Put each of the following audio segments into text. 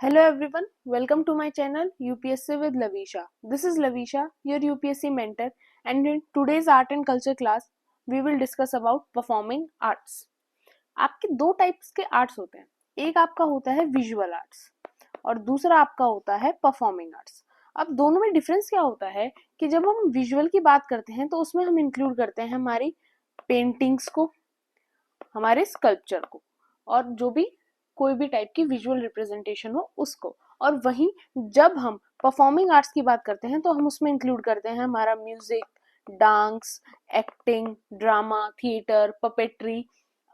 Hello everyone, welcome to my channel UPSC with Lavisha. This is Lavisha, your UPSC mentor, and in today's art and culture class, we will discuss about performing arts. आपके दो types के arts होते हैं, एक आपका होता है visual arts और दूसरा आपका होता है परफॉर्मिंग आर्ट्स। अब दोनों में डिफरेंस क्या होता है कि जब हम विजुअल की बात करते हैं तो उसमें हम इंक्लूड करते हैं हमारी पेंटिंग्स को, हमारे स्कल्पचर को और जो भी कोई भी टाइप की विजुअल रिप्रेजेंटेशन हो उसको। और वहीं जब हम परफॉर्मिंग आर्ट्स की बात करते हैं तो हम उसमें इंक्लूड करते हैं हमारा music, dance, acting, drama, theatre, puppetry,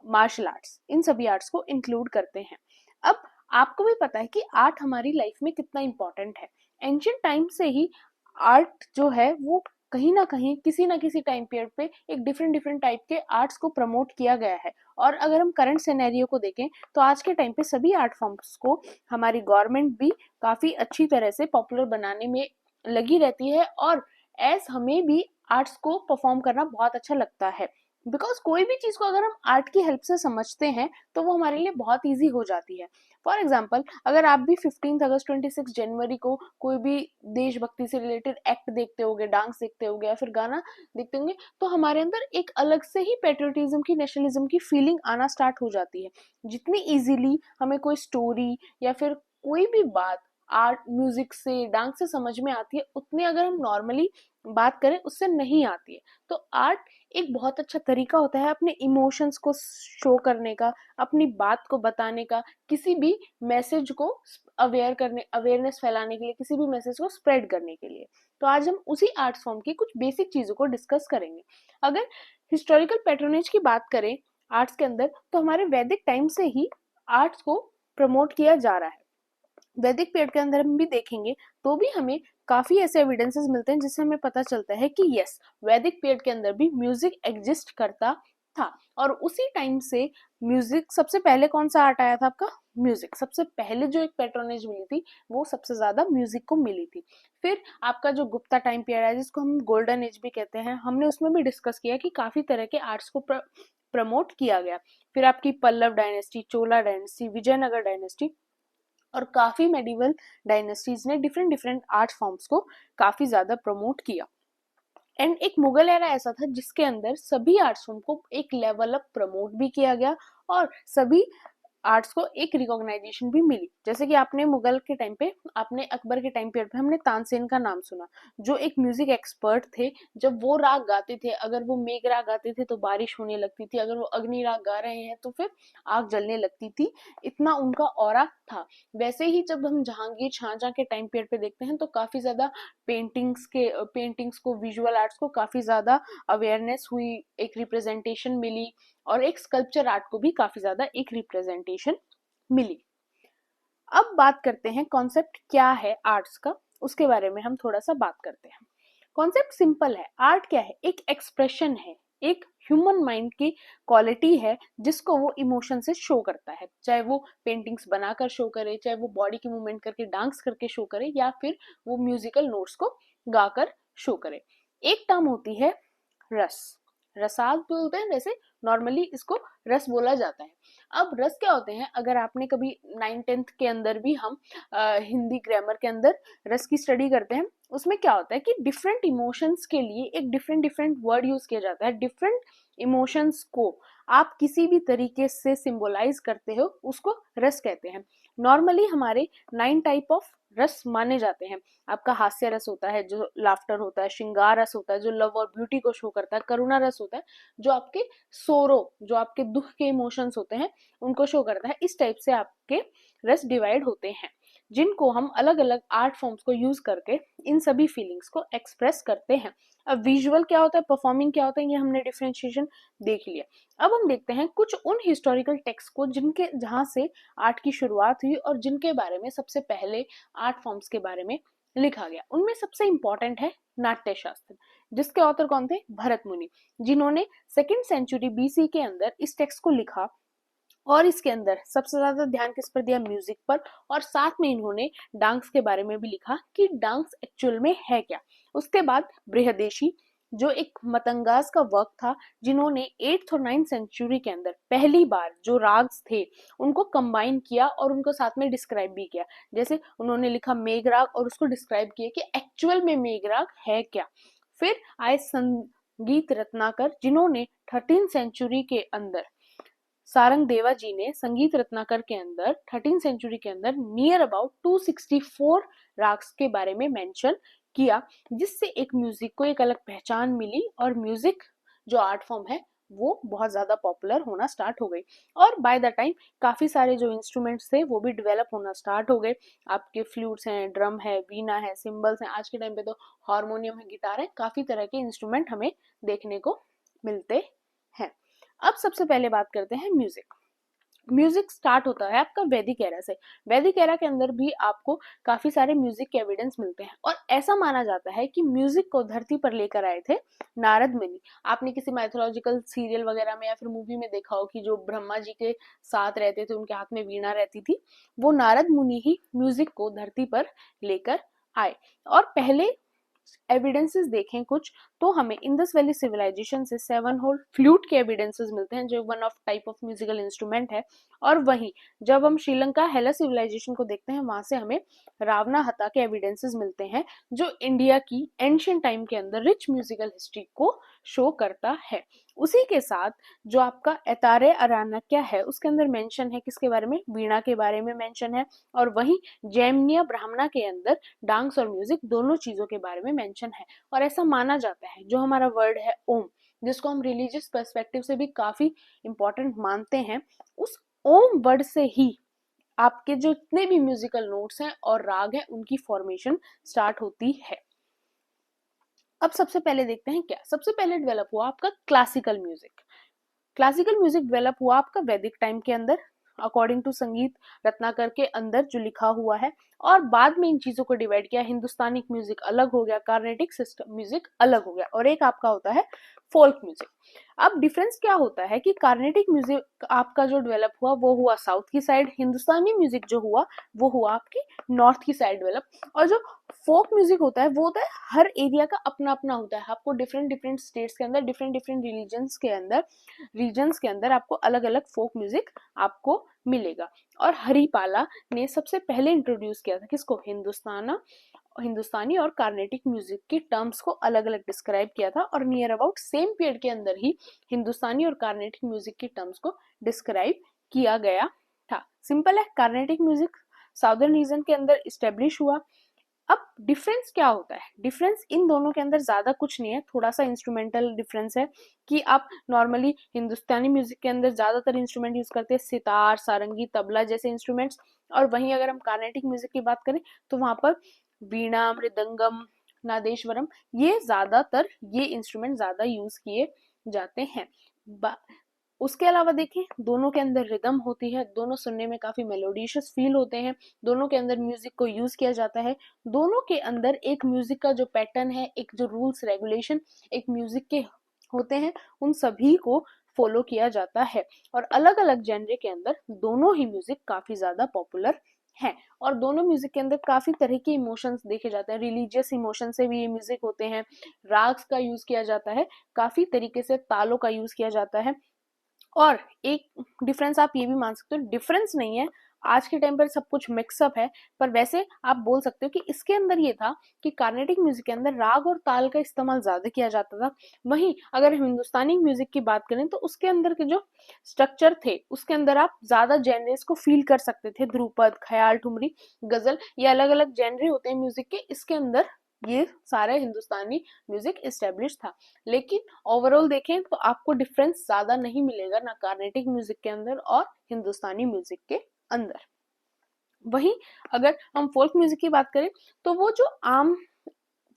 martial arts, इन सभी आर्ट्स को इंक्लूड करते हैं। अब आपको भी पता है कि आर्ट हमारी लाइफ में कितना इम्पोर्टेंट है। एंशियंट टाइम से ही आर्ट जो है वो कहीं ना कहीं किसी ना किसी टाइम पीरियड पे एक डिफरेंट डिफरेंट टाइप के आर्ट्स को प्रमोट किया गया है। और अगर हम करंट सिनेरियो को देखें तो आज के टाइम पे सभी आर्ट फॉर्म्स को हमारी गवर्नमेंट भी काफी अच्छी तरह से पॉपुलर बनाने में लगी रहती है और एज हमें भी आर्ट्स को परफॉर्म करना बहुत अच्छा लगता है। बिकॉज कोई भी चीज को अगर हम आर्ट की हेल्प से समझते हैं तो वो हमारे लिए बहुत ईजी हो जाती है। फॉर एग्जाम्पल, अगर आप भी 15 अगस्त 26 जनवरी को कोई भी देशभक्ति से रिलेटेड एक्ट देखते होगे, डांस देखते होगे या फिर गाना देखते होंगे, तो हमारे अंदर एक अलग से ही पेट्रियोटिज्म की, नेशनलिज्म की फीलिंग आना स्टार्ट हो जाती है। जितनी इजीली हमें कोई स्टोरी या फिर कोई भी बात आर्ट, म्यूजिक से, डांस से समझ में आती है, उतनी अगर हम नॉर्मली बात करें उससे नहीं आती है। तो आर्ट एक बहुत अच्छा तरीका होता है अपने इमोशंस को शो करने का, अपनी बात को बताने का, किसी भी मैसेज को अवेयरनेस फैलाने के लिए, किसी भी मैसेज को स्प्रेड करने के लिए। तो आज हम उसी आर्ट्स फॉर्म की कुछ बेसिक चीजों को डिस्कस करेंगे। अगर हिस्टोरिकल पैट्रोनेज की बात करें आर्ट्स के अंदर, तो हमारे वैदिक टाइम से ही आर्ट्स को प्रमोट किया जा रहा है। वैदिक पीरियड के अंदर हम भी देखेंगे तो भी हमें काफी ऐसे एविडेंसेस मिलते हैं जिससे हमें पता चलता है कि यस, वैदिक पीरियड के अंदर भी म्यूजिक एग्जिस्ट करता था। और उसी टाइम से म्यूजिक, सबसे पहले कौन सा आर्ट आया था आपका? म्यूजिक। सबसे पहले जो एक पेट्रोनेज मिली थी वो सबसे ज्यादा म्यूजिक को मिली थी। फिर आपका जो गुप्ता टाइम पीरियड है जिसको हम गोल्डन एज भी कहते हैं, हमने उसमें भी डिस्कस किया कि काफी तरह के आर्ट्स को प्रमोट किया गया। फिर आपकी पल्लव डायनेस्टी, चोला डायनेस्टी, विजयनगर डायनेस्टी और काफी मेडिवल डायनेस्टीज ने डिफरेंट डिफरेंट आर्ट फॉर्म्स को काफी ज्यादा प्रमोट किया। एंड एक मुगल एरा ऐसा था जिसके अंदर सभी आर्ट फॉर्म को एक लेवल अप प्रमोट भी किया गया और सभी आर्ट्स को एक रिकॉग्नाइजेशन भी मिली। जैसे कि आपने मुगल के टाइम पे, आपने अकबर के टाइम पीरियड पे हमने तानसेन का नाम सुना, जो एक म्यूजिक एक्सपर्ट थे। जब वो राग गाते थे, अगर वो मेघ राग गाते थे तो बारिश होने लगती थी, अगर वो अग्नि राग गा रहे हैं तो फिर आग जलने लगती थी, इतना उनका ऑरा था। वैसे ही जब हम जहांगीर, शाहजहां के टाइम पीरियड पे देखते हैं तो काफी ज्यादा पेंटिंग्स को, विजुअल आर्ट्स को काफी ज्यादा अवेयरनेस हुई, एक रिप्रेजेंटेशन मिली और एक स्कल्पचर आर्ट को भी काफी ज्यादा एक रिप्रेजेंटेशन मिली। अब बात करते हैं कॉन्सेप्ट क्या है आर्ट्स का, उसके बारे में हम थोड़ा सा बात करते हैं। कॉन्सेप्ट सिंपल है। आर्ट क्या है? एक एक्सप्रेशन है, एक ह्यूमन माइंड की क्वालिटी है जिसको वो इमोशन से शो करता है। चाहे वो पेंटिंग्स बनाकर शो करे, चाहे वो बॉडी की मूवमेंट करके, डांस करके शो करे, या फिर वो म्यूजिकल नोट्स को गाकर शो करे। एक टर्म होती है रस, रसाल बोलते हैं, वैसे नॉर्मली इसको रस बोला जाता है। अब रस क्या होते हैं? अगर आपने कभी 9th-10th के अंदर भी हम हिंदी ग्रामर के अंदर रस की स्टडी करते हैं, उसमें क्या होता है कि डिफरेंट इमोशंस के लिए एक डिफरेंट डिफरेंट वर्ड यूज किया जाता है। डिफरेंट इमोशंस को आप किसी भी तरीके से सिंबलाइज करते हो उसको रस कहते हैं। नॉर्मली हमारे 9 टाइप ऑफ रस माने जाते हैं। आपका हास्य रस होता है जो लाफ्टर होता है, श्रृंगार रस होता है जो लव और ब्यूटी को शो करता है, करुणा रस होता है जो आपके सोरो, जो आपके दुख के इमोशंस होते हैं उनको शो करता है। इस टाइप से आपके रस डिवाइड होते हैं जिनको हम अलग अलग आर्ट फॉर्म्स को यूज करके इन सभी फीलिंग्स को एक्सप्रेस करते हैं। अब विजुअल क्या होता है, परफॉर्मिंग क्या होता है, ये हमने डिफरेंशिएशन देख लिया। अब हम देखते हैं कुछ उन हिस्टोरिकल टेक्स्ट को जिनके, जहां से आर्ट की शुरुआत हुई और जिनके बारे में सबसे पहले आर्ट फॉर्म्स के बारे में लिखा गया। उनमें सबसे इंपॉर्टेंट है नाट्य शास्त्र, जिसके ऑथर कौन थे? भरत मुनि, जिन्होंने 2nd सेंचुरी BC के अंदर इस टेक्स्ट को लिखा। और इसके अंदर सबसे ज्यादा ध्यान किस पर दिया? म्यूजिक पर। और साथ में इन्होंने डांस के बारे में भी लिखा कि डांस एक्चुअल में है क्या। उसके बाद बृहदेशी, जो एक मतंगास का वर्क था, जिन्होंने 8th और 9th सेंचुरी के अंदर पहली बार जो राग्स थे उनको कंबाइन किया और उनको साथ में डिस्क्राइब भी किया। जैसे उन्होंने लिखा मेघराग और उसको डिस्क्राइब किया कि एक्चुअल में मेघराग है क्या। फिर आए संगीत रत्नाकर, जिन्होंने 13th सेंचुरी के अंदर, सारंग देवा जी ने संगीत रत्नाकर के अंदर 13th सेंचुरी के अंदर नियर अबाउट 264 राग्स के बारे में मेंशन किया, जिससे एक म्यूजिक को एक अलग पहचान मिली और म्यूजिक जो आर्ट फॉर्म है वो बहुत ज्यादा पॉपुलर होना स्टार्ट हो गई। और बाय द टाइम काफी सारे जो इंस्ट्रूमेंट्स थे वो भी डेवलप होना स्टार्ट हो गए। आपके फ्लूट्स हैं, ड्रम है, वीणा है, सिंबल्स हैं, आज के टाइम पे तो हारमोनियम है, गिटार है, काफी तरह के इंस्ट्रूमेंट हमें देखने को मिलते हैं। अब सबसे पहले बात करते हैं म्यूजिक। म्यूजिक स्टार्ट होता है आपका वैदिक एरा से। वैदिक एरा के अंदर भी आपको काफी सारे म्यूजिक के एविडेंस मिलते हैं और ऐसा माना जाता है कि म्यूजिक को धरती पर लेकर आए थे नारद मुनि। आपने किसी माइथोलॉजिकल सीरियल वगैरह में या फिर मूवी में देखा हो कि जो ब्रह्मा जी के साथ रहते थे, उनके हाथ में वीणा रहती थी, वो नारद मुनि ही म्यूजिक को धरती पर लेकर आए। और पहले एविडेंसेस देखें कुछ तो हमें इंडस वैली सिविलाइजेशन से 7 होल फ्लूट के एविडेंसेस मिलते हैं, जो one of type of musical instrument है। और वहीं जब हम श्रीलंका हेला सिविलाइजेशन को देखते हैं, वहां से हमें रावना हता के एविडेंसेस मिलते हैं, जो इंडिया की एंशियंट टाइम के अंदर रिच म्यूजिकल हिस्ट्री को शो करता है। उसी के साथ जो आपका एतारे अरान्यका है, उसके अंदर मेंशन है किसके बारे में, वीणा के बारे में मेंशन है। और वहीं जैमिनिया ब्राह्मणा के अंदर डांस और म्यूजिक दोनों चीजों के बारे में मेंशन है। और ऐसा माना जाता है जो हमारा वर्ड है ओम, जिसको हम रिलीजियस पर्सपेक्टिव से भी काफी इंपॉर्टेंट मानते हैं, उस ओम वर्ड से ही आपके जो इतने भी म्यूजिकल नोट्स हैं और राग हैं उनकी फॉर्मेशन स्टार्ट होती है। अब सबसे पहले देखते हैं क्या सबसे पहले डेवलप हुआ आपका classical music. Classical music develop हुआ आपका वैदिक टाइम के अंदर, अकॉर्डिंग टू संगीत रत्नाकर के अंदर जो लिखा हुआ है। और बाद में इन चीजों को डिवाइड किया, हिंदुस्तानी म्यूजिक अलग हो गया, कार्नेटिक सिस्टम म्यूजिक अलग हो गया, और एक आपका होता है फोल्क म्यूजिक। अब डिफरेंस क्या होता है कि कार्नेटिक म्यूजिक आपका जो डेवलप हुआ वो हुआ साउथ की साइड, हिंदुस्तानी म्यूजिक जो हुआ वो हुआ आपकी नॉर्थ की साइड डेवलप। और जो फोक म्यूजिक होता है वो होता है हर एरिया का अपना अपना होता है, आपको डिफरेंट डिफरेंट स्टेट्स के अंदर, डिफरेंट डिफरेंट रीजन्स के अंदर आपको अलग अलग फोक म्यूजिक आपको मिलेगा। और हरिपाला ने सबसे पहले इंट्रोड्यूस किया था किसको, हिंदुस्तानी और कार्नेटिक म्यूजिक की टर्म्स को अलग अलग डिस्क्राइब किया था। और नियर अबाउट सेम पीरियड के अंदर ही हिंदुस्तानी और कार्नेटिक म्यूजिक की टर्म्स को डिस्क्राइब किया गया था। सिंपल है, कार्नेटिक म्यूजिक साउदर्न रीजन के अंदर इस्टेब्लिश हुआ। अब डिफरेंस क्या होता है, डिफरेंस इन दोनों के अंदर ज्यादा कुछ नहीं है, थोड़ा सा इंस्ट्रूमेंटल डिफरेंस है कि आप नॉर्मली हिंदुस्तानी म्यूजिक के अंदर ज्यादातर इंस्ट्रूमेंट यूज करते हैं सितार, सारंगी, तबला जैसे इंस्ट्रूमेंट्स। और वहीं अगर हम कार्नेटिक म्यूजिक की बात करें तो वहां पर वीणा, मृदंगम, नादेश्वरम, ये इंस्ट्रूमेंट ज्यादा यूज किए जाते हैं। उसके अलावा देखें दोनों के अंदर रिदम होती है, दोनों सुनने में काफी मेलोडियस फील होते हैं, दोनों के अंदर म्यूजिक को यूज किया जाता है, दोनों के अंदर एक म्यूजिक का जो पैटर्न है, एक जो रूल्स रेगुलेशन एक म्यूजिक के होते हैं, उन सभी को फॉलो किया जाता है। और अलग अलग जेनरे के अंदर दोनों ही म्यूजिक काफी ज्यादा पॉपुलर हैं। और दोनों म्यूजिक के अंदर काफी तरह के इमोशंस देखे जाते हैं, रिलीजियस इमोशन से भी ये म्यूजिक होते हैं, राग्स का यूज किया जाता है, काफी तरीके से तालों का यूज किया जाता है। और एक डिफरेंस आप ये भी मान सकते हो, डिफरेंस नहीं है, आज के टाइम पर सब कुछ मिक्सअप है, पर वैसे आप बोल सकते हो कि इसके अंदर ये था कि कार्नेटिक म्यूजिक के अंदर राग और ताल का इस्तेमाल ज्यादा किया जाता था। वहीं अगर हिंदुस्तानी म्यूजिक की बात करें तो उसके अंदर के जो स्ट्रक्चर थे उसके अंदर आप ज्यादा जेनरेस को फील कर सकते थे, ध्रुपद, ख्याल, ठुमरी, गजल, ये अलग अलग जेनरे होते हैं म्यूजिक के, इसके अंदर ये सारा हिंदुस्तानी म्यूजिक एस्टेब्लिश था। लेकिन ओवरऑल देखें तो आपको डिफरेंस ज्यादा नहीं मिलेगा ना कार्नेटिक म्यूजिक के अंदर और हिंदुस्तानी म्यूजिक के अंदर। वहीं अगर हम फोल्क म्यूजिक की बात करें तो वो जो आम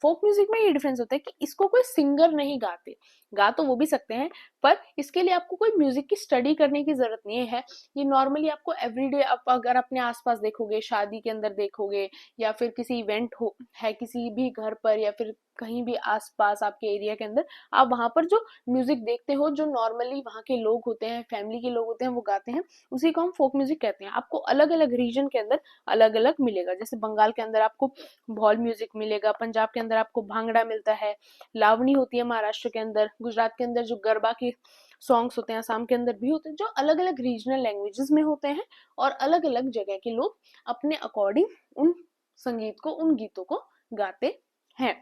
फोक म्यूजिक में ये डिफरेंस होता है कि इसको कोई सिंगर नहीं गाते, गा तो वो भी सकते हैं पर इसके लिए आपको कोई म्यूजिक की स्टडी करने की जरूरत नहीं है। ये नॉर्मली आपको एवरीडे, आप अगर अपने आसपास देखोगे, शादी के अंदर देखोगे, या फिर किसी इवेंट हो है किसी भी घर पर, या फिर कहीं भी आसपास आपके एरिया के अंदर, आप वहां पर जो म्यूजिक देखते हो, जो नॉर्मली वहाँ के लोग होते हैं, फैमिली के लोग होते हैं, वो गाते हैं, उसी को हम फोक म्यूजिक कहते हैं। आपको अलग अलग रीजन के अंदर अलग अलग मिलेगा। जैसे बंगाल के अंदर आपको भॉल म्यूजिक मिलेगा, पंजाब के अंदर आपको भांगड़ा मिलता है, लावनी होती है महाराष्ट्र के अंदर, गुजरात के अंदर जो गरबा के सॉन्ग्स होते हैं, असम के अंदर भी होते हैं, जो अलग अलग रीजनल लैंग्वेजेस में होते हैं, और अलग अलग जगह के लोग अपने अकॉर्डिंग उन संगीत को, उन गीतों को गाते हैं।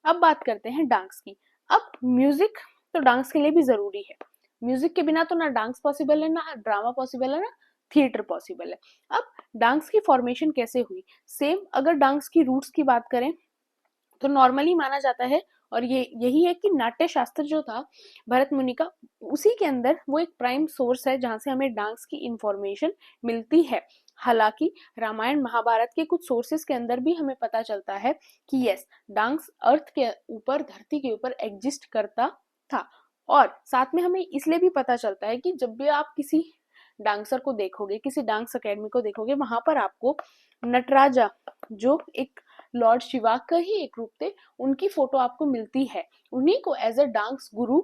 अब बात करते हैं डांस की। अब म्यूजिक तो डांस के लिए भी जरूरी है। म्यूजिक के बिना तो ना डांस पॉसिबल है, ना ड्रामा पॉसिबल है, ना थिएटर पॉसिबल है। अब डांस की फॉर्मेशन कैसे हुई? सेम अगर डांस की रूट्स की बात करें तो नॉर्मली माना जाता है, और ये यही है कि नाट्य शास्त्र जो था भरत मुनि का, उसी के अंदर वो एक प्राइम सोर्स है जहां से हमें डांस की इंफॉर्मेशन मिलती है। हालांकि रामायण महाभारत के कुछ सोर्सेस के अंदर भी हमें पता चलता है कि यस, डांस अर्थ के ऊपर, धरती के ऊपर एग्जिस्ट करता था। और साथ में हमें इसलिए भी पता चलता है कि जब भी आप किसी डांसर को देखोगे, किसी डांस अकेडमी को देखोगे, वहां पर आपको नटराजा, जो एक लॉर्ड शिवा का ही एक रूप थे, उनकी फोटो आपको मिलती है। उन्हीं को एज अ डांस गुरु,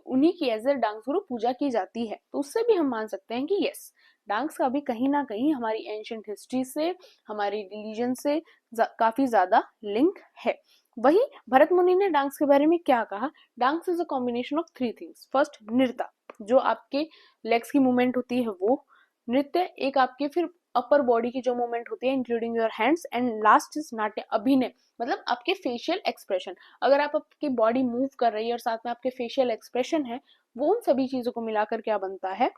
उन्हीं की एज अ डांस गुरु पूजा की जाती है। तो उससे भी हम मान सकते हैं कि यस, डांस का भी कहीं ना कहीं हमारी एंशियंट हिस्ट्री से, हमारी रिलीजन से काफी ज्यादा लिंक है। वही भरत मुनि ने डांस के बारे में क्या कहा? Dance is a combination of three things. First, नृत्य, जो आपके लेग्स की मूवमेंट होती है वो नृत्य, एक आपके फिर अपर बॉडी की जो मूवमेंट होती है including your hands, and last is नाट्य, अभिनय, मतलब आपके फेशियल एक्सप्रेशन। अगर आप आपकी बॉडी मूव कर रही है और साथ में आपके फेशियल एक्सप्रेशन है, वो उन सभी चीजों को मिलाकर क्या बनता है?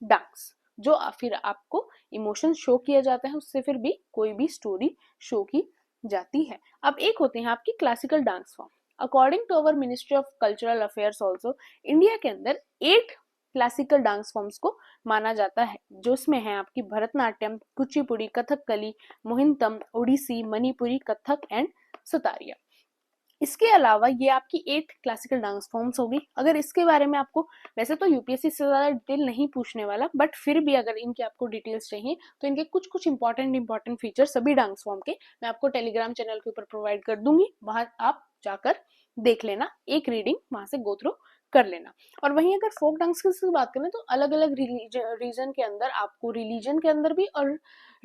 डांस। जो फिर आपको इमोशन शो किया जाता है, उससे फिर भी कोई भी स्टोरी शो की जाती है। अब एक होते हैं आपकी classical dance form. According to our ministry of cultural affairs also, India के अंदर 8 क्लासिकल डांस फॉर्म्स को माना जाता है, जो इसमें है आपकी भरतनाट्यम, कुचिपुड़ी, कथकली, मोहिनीअट्टम, ओडिसी, मणिपुरी, कथक एंड सतारिया। इसके अलावा ये आपकी 8 क्लासिकल डांस फॉर्म्स होगी। अगर इसके बारे में आपको, वैसे तो यूपीएससी से ज्यादा डिटेल नहीं पूछने वाला, बट फिर भी अगर इनके आपको डिटेल्स चाहिए तो इनके कुछ कुछ इंपॉर्टेंट फीचर्स सभी डांस फॉर्म के मैं आपको टेलीग्राम चैनल के ऊपर प्रोवाइड कर दूंगी, वहां आप जाकर देख लेना, एक रीडिंग वहां से गो थ्रू कर लेना। और वहीं अगर फोक डांस की बात करें तो अलग अलग रीजन के अंदर आपको, रिलीजन के अंदर भी और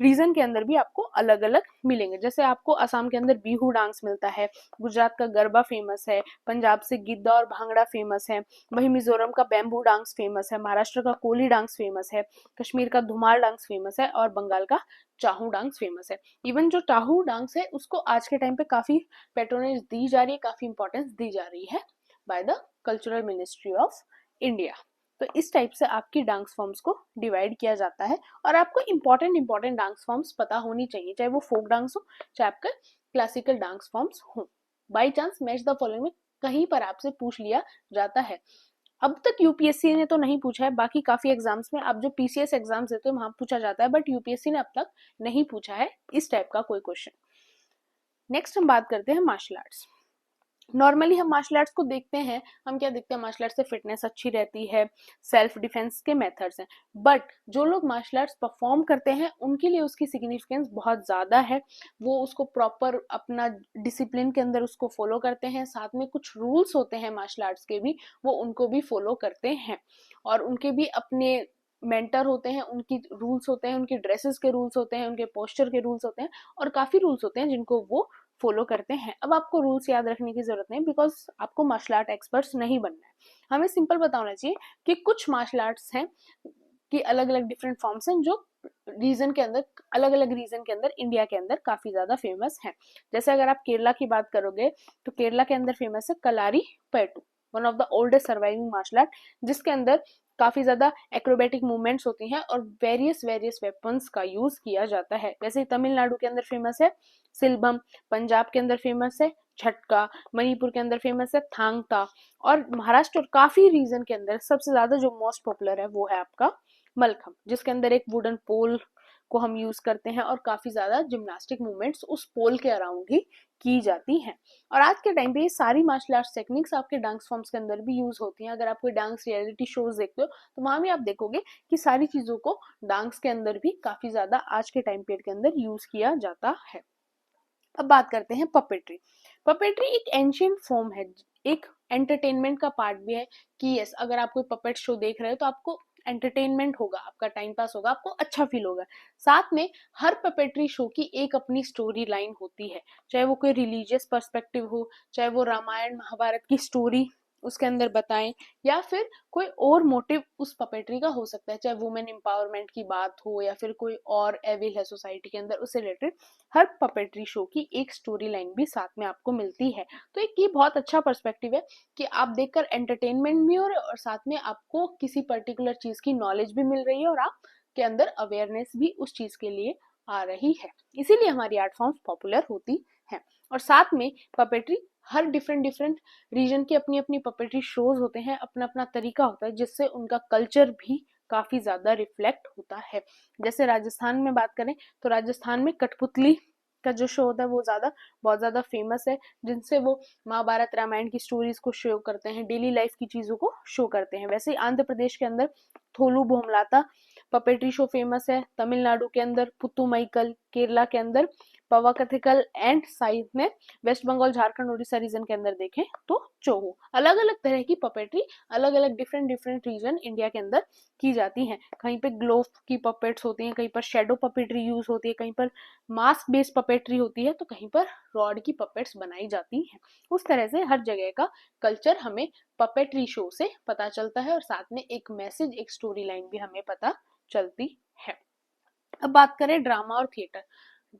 रीजन के अंदर भी आपको अलग अलग मिलेंगे। जैसे आपको असम के अंदर बिहू डांस मिलता है, गुजरात का गरबा फेमस है, पंजाब से गिद्दा और भांगड़ा फेमस है, वहीं मिजोरम का बैम्बू डांस फेमस है, महाराष्ट्र का कोली डांस फेमस है, कश्मीर का धुमार डांस फेमस है, और बंगाल का चाहू डांस फेमस है। इवन जो चाहू डांस है उसको आज के टाइम पे काफी पेट्रोनेज दी जा रही है, काफी इंपॉर्टेंस दी जा रही है by the cultural ministry of India. तो इस टाइप से आपकी डांस फॉर्म्स को डिवाइड किया जाता है, और आपको इंपॉर्टेंट डांस फॉर्म्स पता होनी चाहिए, चाहे वो फोक डांस हो, चाहे आपका क्लासिकल डांस फॉर्म्स हो। By chance match the following में कहीं पर आपसे पूछ लिया जाता है। अब तक यूपीएससी ने तो नहीं पूछा है, बाकी काफी एग्जाम्स में आप जो पीसीएस एग्जाम्स देते हो वहां पूछा जाता है, बट यूपीएससी ने अब तक नहीं पूछा है इस टाइप का कोई क्वेश्चन। नेक्स्ट हम बात करते हैं मार्शल आर्ट्स। नॉर्मली हम मार्शल आर्ट्स को देखते हैं, हम क्या देखते हैं? मार्शल आर्ट्स से फिटनेस अच्छी रहती है, सेल्फ डिफेंस के मेथड्स हैं, बट जो लोग मार्शल आर्ट्स परफॉर्म करते हैं उनके लिए उसकी सिग्निफिकेंस बहुत ज्यादा है। वो उसको प्रॉपर अपना डिसिप्लिन के अंदर उसको फॉलो करते हैं, साथ में कुछ रूल्स होते हैं मार्शल आर्ट्स के भी, वो उनको भी फॉलो करते हैं, और उनके भी अपने मेंटर होते हैं, उनकी रूल्स होते हैं, उनकी ड्रेसेस के रूल्स होते हैं, उनके पोस्चर के रूल्स होते हैं, और काफी रूल्स होते हैं जिनको वो फॉलो करते हैं। अब आपको रूल्स याद रखने की जरूरत नहीं, बिकॉज आपको मार्शल आर्ट एक्सपर्ट्स नहीं बनना है। हमें सिंपल पता होना चाहिए कि कुछ मार्शल आर्ट्स हैं कि अलग अलग डिफरेंट फॉर्म्स हैं, जो रीजन के अंदर, अलग अलग रीजन के अंदर, इंडिया के अंदर काफी ज्यादा फेमस हैं। जैसे अगर आप केरला की बात करोगे तो केरला के अंदर फेमस है Kalari Payattu, one of the oldest surviving martial art, जिसके अंदर काफी ज्यादा एक्रोबेटिक मूवमेंट्स होती हैं और वेरियस वेपन्स का यूज किया जाता है। जैसे तमिलनाडु के अंदर फेमस है सिलबम, पंजाब के अंदर फेमस है झटका, मणिपुर के अंदर फेमस है थांग ता, और महाराष्ट्र और काफी रीजन के अंदर सबसे ज्यादा जो मोस्ट पॉपुलर है वो है आपका मलखम, जिसके अंदर एक वुडन पोल को हम यूज करते हैं और काफी ज्यादा जिम्नास्टिक मूवमेंट्स उस पोल के अराउंड ही की जाती हैं। और आज के टाइम पे ये सारी मार्शल आर्ट्स टेक्निक्स आपके डांस फॉर्म्स के अंदर भी यूज होती हैं। अगर आप कोई डांस रियलिटी शोज देखते हो तो वहां भी आप देखोगे कि सारी चीजों को डांस के अंदर भी काफी ज्यादा आज के टाइम पीरियड के अंदर यूज किया जाता है। अब बात करते हैं पपेट्री। पपेट्री एक एंशियंट फॉर्म है, एक एंटरटेनमेंट का पार्ट भी है कि यस, अगर आप कोई पपेट शो देख रहे हो तो आपको एंटरटेनमेंट होगा, आपका टाइम पास होगा, आपको अच्छा फील होगा। साथ में हर पपेट्री शो की एक अपनी स्टोरी लाइन होती है, चाहे वो कोई रिलीजियस पर्सपेक्टिव हो, चाहे वो रामायण महाभारत की स्टोरी उसके अंदर बताएं, या फिर कोई और मोटिव उस पपेट्री का हो सकता है, चाहे वुमेन एम्पावरमेंट की बात हो या फिर कोई और एविल है सोसाइटी के अंदर, उससे रिलेटेड हर पपेट्री शो की एक स्टोरी लाइन भी साथ में आपको मिलती है। तो एक ये बहुत अच्छा पर्सपेक्टिव है कि आप देखकर एंटरटेनमेंट भी हो रहे हो और साथ में आपको किसी पर्टिकुलर चीज की नॉलेज भी मिल रही है और आपके अंदर अवेयरनेस भी उस चीज के लिए आ रही है। इसीलिए हमारी आर्ट फॉर्म्स पॉपुलर होती हैं। और साथ में पपेट्री हर डिफरेंट रीजन की अपनी अपनी पपेट्री शोज होते हैं, अपना अपना तरीका होता है जिससे उनका कल्चर भी काफी ज्यादा रिफ्लेक्ट होता है। जैसे राजस्थान में बात करें तो राजस्थान में कठपुतली का जो शो होता है वो बहुत ज्यादा फेमस है, जिनसे वो महाभारत रामायण की स्टोरीज को शो करते हैं, डेली लाइफ की चीजों को शो करते हैं। वैसे ही आंध्र प्रदेश के अंदर थोलू बोमलाता पपेट्री शो फेमस है, तमिलनाडु के अंदर पुत्तुमैकल, केरला के अंदर पवाकथिकल एंड साइड में, वेस्ट बंगाल झारखंड उड़ीसा रीजन के अंदर देखें तो चोहू। अलग अलग तरह की पपेट्री अलग अलग डिफरेंट रीजन इंडिया के अंदर की जाती हैं। कहीं पे ग्लोव की पपेट्स होती हैं, कहीं पर शेडो पपेट्री यूज होती है, कहीं पर मास्क बेस्ड पपेट्री होती है, तो कहीं पर रॉड की पपेट्स बनाई जाती हैं। उस तरह से हर जगह का कल्चर हमें पपेट्री शो से पता चलता है और साथ में एक मैसेज, एक स्टोरी लाइन भी हमें पता चलती है। अब बात करें ड्रामा और थिएटर।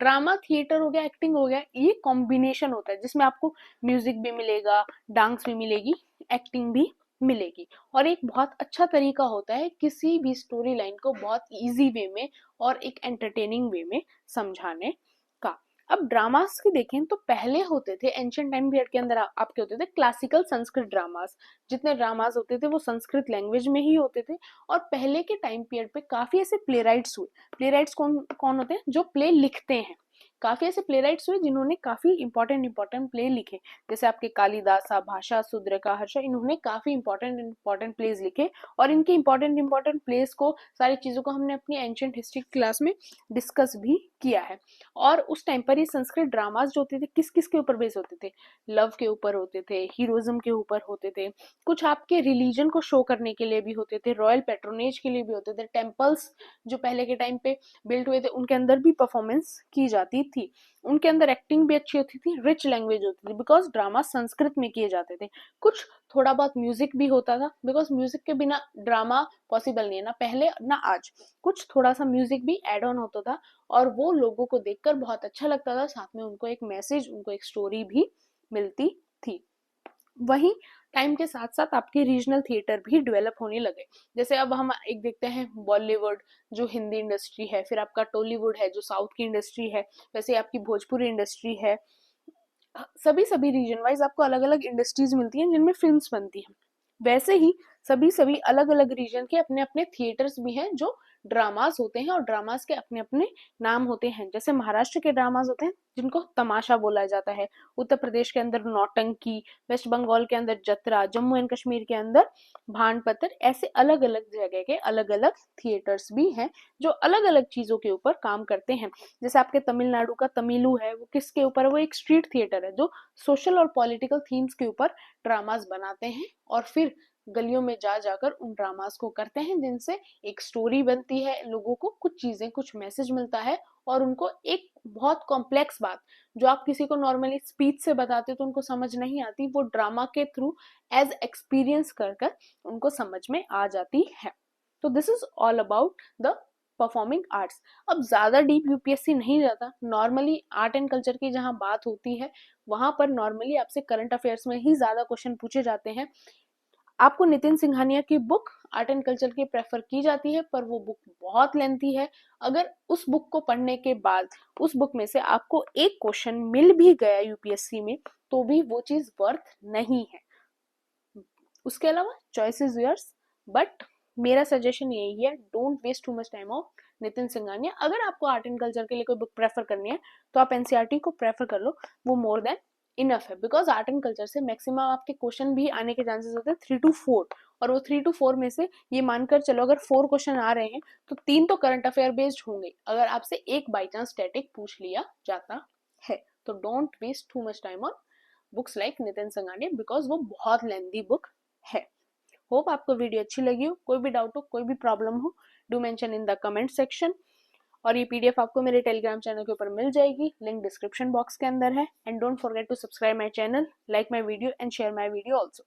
ड्रामा थिएटर हो गया, एक्टिंग हो गया, ये कॉम्बिनेशन होता है जिसमें आपको म्यूजिक भी मिलेगा, डांस भी मिलेगी, एक्टिंग भी मिलेगी। और एक बहुत अच्छा तरीका होता है किसी भी स्टोरी लाइन को बहुत इजी वे में और एक एंटरटेनिंग वे में समझाने का। अब ड्रामास की देखें तो पहले होते थे एंशियंट टाइम पीरियड के अंदर आपके होते थे क्लासिकल संस्कृत ड्रामास। जितने ड्रामास होते थे वो संस्कृत लैंग्वेज में ही होते थे। और पहले के टाइम पीरियड पे काफी ऐसे प्ले राइट्स हुए। प्ले राइट्स कौन कौन होते हैं? जो प्ले लिखते हैं। काफी ऐसे प्ले राइट्स हुए जिन्होंने काफी इंपॉर्टेंट प्ले लिखे, जैसे आपके कालिदास, भाषा, शूद्रका, हर्ष, इन्होंने काफी इंपॉर्टेंट प्लेज लिखे। और इनके इंपॉर्टेंट प्लेस को, सारी चीजों को हमने अपनी एंशियंट हिस्ट्री क्लास में डिस्कस भी किया है। और उस टाइम पर ये संस्कृत ड्रामास जो होते थे किस किस के ऊपर बेस होते थे? लव के ऊपर होते थे, हीरोइज्म के ऊपर होते थे, कुछ आपके रिलीजन को शो करने के लिए भी होते थे, रॉयल पैट्रोनेज के लिए भी होते थे, टेम्पल्स जो पहले के टाइम पे बिल्ड हुए थे उनके अंदर भी परफॉर्मेंस की जाती थी। उनके अंदर एक्टिंग भी अच्छी होती थी, रिच लैंग्वेज होती थी, बिकॉज ड्रामा संस्कृत में किए जाते थे। कुछ थोड़ा बहुत म्यूजिक भी होता था, बिकॉज म्यूजिक के बिना ड्रामा पॉसिबल नहीं है, ना पहले ना आज। कुछ थोड़ा सा म्यूजिक भी एड ऑन होता था और वो लोगों को देखकर बहुत अच्छा लगता था, साथ में उनको एक मैसेज, उनको एक स्टोरी भी मिलती थी। वहीं टाइम के साथ साथ आपके रीजनल थिएटर भी डेवलप होने लगे। जैसे अब हम एक देखते हैं बॉलीवुड जो हिंदी इंडस्ट्री है, फिर आपका टॉलीवुड है जो साउथ की इंडस्ट्री है, वैसे आपकी भोजपुरी इंडस्ट्री है। सभी रीजन वाइज आपको अलग अलग इंडस्ट्रीज मिलती हैं जिनमें फिल्म्स बनती हैं। वैसे ही सभी अलग अलग रीजन के अपने अपने थिएटर्स भी हैं जो ड्रामास होते हैं, और ड्रामास के अपने अपने नाम होते हैं। जैसे महाराष्ट्र के ड्रामास होते हैं जिनको तमाशा बोला जाता है, उत्तर प्रदेश के अंदर नौटंकी, वेस्ट बंगाल के अंदर जतरा, जम्मू एंड कश्मीर के अंदर भानपत्र। ऐसे अलग अलग जगह के अलग अलग थिएटर्स भी हैं जो अलग अलग चीजों के ऊपर काम करते हैं। जैसे आपके तमिलनाडु का तमिलू है, वो किसके ऊपर है? वो एक स्ट्रीट थिएटर है जो सोशल और पॉलिटिकल थीम्स के ऊपर ड्रामास बनाते हैं और फिर गलियों में जा जाकर उन ड्रामास को करते हैं, जिनसे एक स्टोरी बनती है, लोगों को कुछ चीजें, कुछ मैसेज मिलता है और उनको एक बहुत कॉम्प्लेक्स बात जो आप किसी को नॉर्मली स्पीच से बताते तो उनको समझ नहीं आती, वो ड्रामा के थ्रू एज एक्सपीरियंस कर उनको समझ में आ जाती है। तो this is all about the performing arts. अब ज्यादा डीप यूपीएससी नहीं जाता, नॉर्मली आर्ट एंड कल्चर की जहां बात होती है वहां पर नॉर्मली आपसे करंट अफेयर्स में ही ज्यादा क्वेश्चन पूछे जाते हैं। आपको नितिन सिंघानिया की बुक आर्ट एंड कल्चर की प्रेफर की जाती है, पर वो बुक बहुत लेंथी है। अगर उस बुक को पढ़ने के बाद उस बुक में से आपको एक क्वेश्चन मिल भी गया यूपीएससी में तो भी वो चीज वर्थ नहीं है। उसके अलावा चॉइस इज योर्स, बट मेरा सजेशन यही है, don't waste too much time of Nitin Singhania. अगर आपको आर्ट एंड कल्चर के लिए कोई बुक प्रेफर करनी है तो आप एनसीईआरटी को प्रेफर कर लो, वो मोर देन इनफ है। बिकॉज आर्ट एंड कल्चर से मैक्सिमम आपके क्वेश्चन भी आने के चांसेस होते हैं 3 to 4, और वो 3 to 4 में से ये मानकर चलो अगर 4 क्वेश्चन आ रहे हैं तो 3 तो करंट अफेयर बेस्ड होंगे, अगर आपसे एक बाई चांस स्टैटिक पूछ लिया जाता है। तो don't waste too much time on books like Nitin Singhania, because वो बहुत लेंथी बुक है। होप आपको वीडियो अच्छी लगी हो। कोई भी डाउट हो, कोई भी प्रॉब्लम हो, do mention in the comment section. और ये पीडीएफ आपको मेरे टेलीग्राम चैनल के ऊपर मिल जाएगी, लिंक डिस्क्रिप्शन बॉक्स के अंदर है। And don't forget to subscribe my channel, like my video and share my video also.